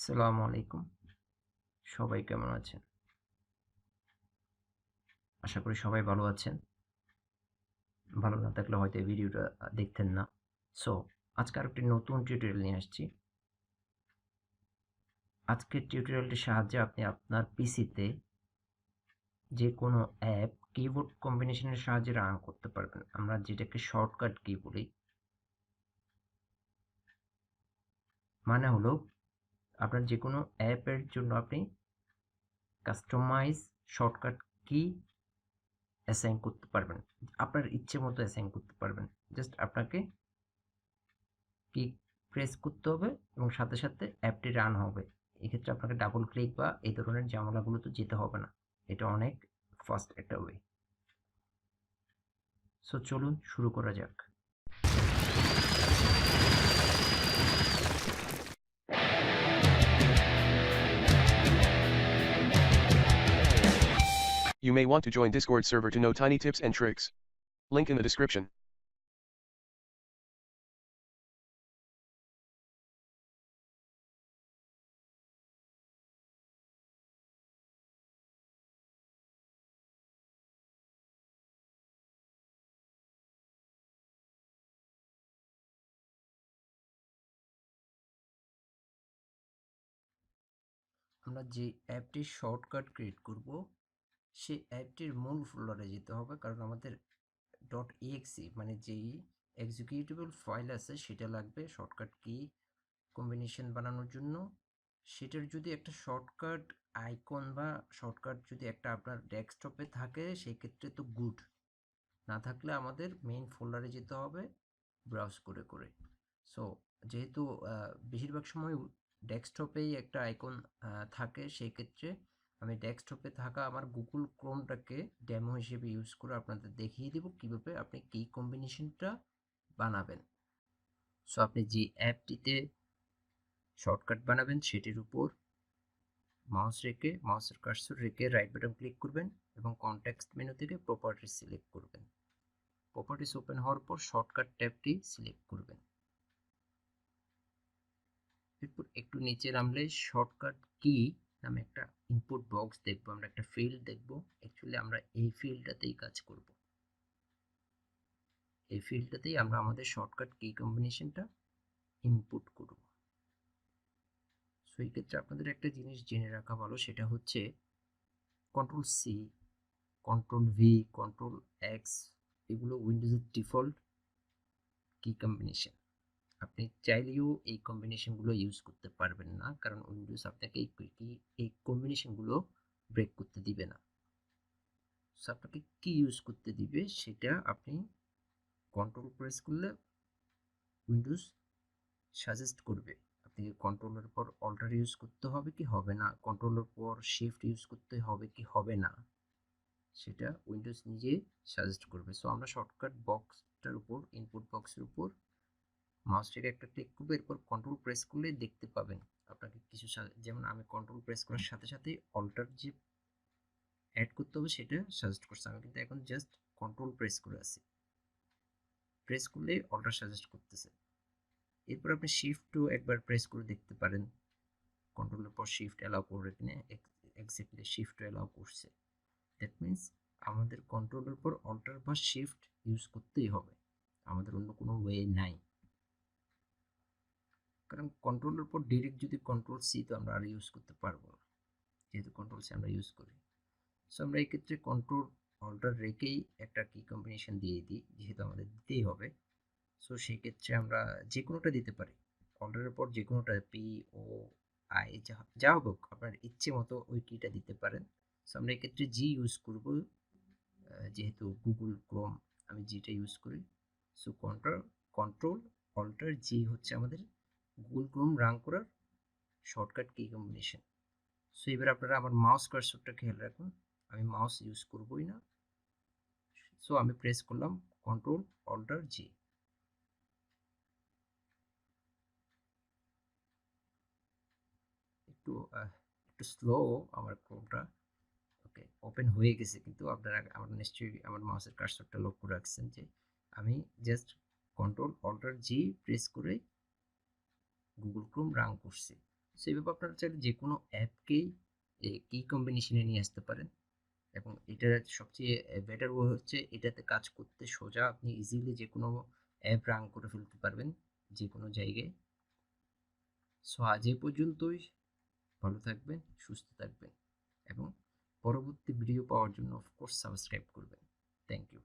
আসসালামু আলাইকুম। সবাই কেমন আছেন? আশা করি সবাই ভালো আছেন। ভালো না থাকলে হয়তো এই ভিডিওটা দেখতেন না। সো আজকে আরেকটি নতুন টিউটোরিয়াল নিয়ে আসছি। আজকের টিউটোরিয়ালটির সাহায্যে আপনি আপনার পিসিতে যে কোনো অ্যাপ কিবোর্ড কম্বিনেশনের সাহায্যে রান করতে পারবেন। আমরা যেটাকে শর্টকাট কি বলি। মানে হলো আপনার যে কোনো অ্যাপের জন্য আপনি কাস্টমাইজ শর্টকাট কি অ্যাসাইন করতে পারবেন। আপনার ইচ্ছে মতো অ্যাসাইন করতে পারবেন। জাস্ট আপনাকে কি প্রেস করতে হবে এবং সাথে সাথে অ্যাপটি রান হবে। এক্ষেত্রে আপনাকে ডাবল ক্লিক বা এই ধরনের ঝামেলাগুলো তো যেতে হবে না। এটা অনেক ফাস্ট একটা ওয়ে। সো চলুন শুরু করা যাক। You may want to join Discord server to know tiny tips and tricks. Link in the description. আমরা যে অ্যাপটির শর্টকাট ক্রিয়েট করব সেই অ্যাপটির মূল ফোল্ডারে যেতে হবে, কারণ আমাদের .exe মানে যেই এক্সিকিউটেবল ফাইল আছে সেটা লাগবে শর্টকাট কি কম্বিনেশন বানানোর জন্য। সেটার যদি একটা শর্টকাট আইকন বা শর্টকাট যদি একটা আপনার ডেস্কটপে থাকে সেই ক্ষেত্রে তো গুড, না থাকলে আমাদের মেইন ফোল্ডারে যেতে হবে ব্রাউজ করে করে। সো যেহেতু বেশিরভাগ সময় ডেস্কটপেই একটা আইকন থাকে, সেই ক্ষেত্রে আমি ডেস্কটপে থাকা আমার গুগল ক্রোমটাকে ডেমো হিসেবে ইউজ করে আপনাদের দেখিয়ে দেব কীভাবে আপনি কি কম্বিনেশনটা বানাবেন। সো আপনি যে অ্যাপটিতে শর্টকাট বানাবেন সেটির উপর মাউসের কার্সর রেখে রাইট বাটন ক্লিক করবেন এবং কনটেক্সট মেনু থেকে প্রপার্টিস সিলেক্ট করবেন। প্রপার্টিস ওপেন হওয়ার পর শর্টকাট ট্যাবটি সিলেক্ট করবেন। এরপর একটু নিচে নামলে শর্টকাট কি নামে একটা ইনপুট বক্স দেখবো, আমরা একটা ফিল্ড দেখবো। অ্যাকচুয়ালি আমরা এই ফিল্ডটাতেই কাজ করব। এই ফিল্ডটাতেই আমরা আমাদের শর্টকাট কি কম্বিনেশনটা ইনপুট করব। সো এই ক্ষেত্রে আপনাদের একটা জিনিস জেনে রাখা ভালো, সেটা হচ্ছে control C, control V, control X এগুলো উইন্ডোজের ডিফল্ট কি কম্বিনেশন। আপনি চাইলেও এই কম্বিনেশনগুলো ইউজ করতে পারবেন না, কারণ উইন্ডোজ আপনাকে এই কম্বিনেশনগুলো ব্রেক করতে দিবে না। সো আপনাকে কি ইউজ করতে দিবে সেটা আপনি কন্ট্রোল প্রেস করলে উইন্ডোজ সাজেস্ট করবে। আপনি কন্ট্রোলের পর অল্টার ইউজ করতে হবে কি হবে না, কন্ট্রোলের পর শিফট ইউজ করতে হবে কি হবে না, সেটা উইন্ডোজ নিজে সাজেস্ট করবে। সো আমরা শর্টকাট বক্সটার উপর ইনপুট বক্সের উপর মাউসটাকে একটা ক্লিক করবো, এরপর কন্ট্রোল প্রেস করলে দেখতে পাবেন আপনাকে কিছু, যেমন আমি কন্ট্রোল প্রেস করার সাথে সাথেই অল্টার যে অ্যাড করতে হবে সেটা সাজেস্ট করছে। আমি কিন্তু এখন জাস্ট কন্ট্রোল প্রেস করে আছি, প্রেস করলে অল্টার সাজেস্ট করতেছে। এরপর আপনি শিফটও একবার প্রেস করে দেখতে পারেন, কন্ট্রোলের পর শিফট অ্যালাউ করে কিনে এক্স্যাক্টলি শিফট অ্যালাউ করছে। দ্যাট মিনস আমাদের কন্ট্রোলের পর অল্টার বা শিফট ইউজ করতেই হবে, আমাদের অন্য কোনো ওয়ে নাই। কারণ কন্ট্রোলের পর ডিরেক্ট যদি কন্ট্রোল সি তো আমরা আর ইউজ করতে পারবো না, যেহেতু কন্ট্রোল সি আমরা ইউজ করি। সো আমরা এই ক্ষেত্রে কন্ট্রোল অল্টার রেখেই একটা কি কম্বিনেশন দিয়ে দিই, যেহেতু আমাদের দিতেই হবে। সো সেই ক্ষেত্রে আমরা যে কোনোটা দিতে পারি, অল্টারের পর যে কোনোটা পি ও আই যা হোক আপনার ইচ্ছে মতো ওই কিটা দিতে পারেন। সো আমরা এক্ষেত্রে জি ইউজ করব, যেহেতু গুগল ক্রোম আমি জিটা ইউজ করি। সো কন্ট্রোল অল্টার জি হচ্ছে আমাদের গুগল ক্রোম রান করার শর্টকাট কি কম্বিনেশন। সো এবার আপনারা আমার মাউস কার্সরটা খেয়াল রাখুন, আমি মাউস ইউজ করবই না। সো আমি প্রেস করলাম কন্ট্রোল অল্টার জি। একটু একটু স্লো আমার ক্রোমটা। ওকে, ওপেন হয়ে গেছে, কিন্তু আপনারা আমার নিশ্চয়ই আমার মাউসের কার্সরটা লক্ষ্য রাখছেন যে আমি just control alter G press করে গুগল ক্রোম রান করছি। সো এইভাবে আপনারা চাইলে যে কোনো অ্যাপকেই কি কম্বিনেশনে নিয়ে আসতে পারেন, এবং এটার সবচেয়ে বেটার ওয়ে হচ্ছে এটাতে কাজ করতে সোজা, আপনি ইজিলি যে কোনো অ্যাপ রান করে ফেলতে পারবেন যে কোনো জায়গায়। সো আজ এই পর্যন্তই। ভালো থাকবেন, সুস্থ থাকবেন, এবং পরবর্তী ভিডিও পাওয়ার জন্য অফকোর্স সাবস্ক্রাইব করবেন। Thank you.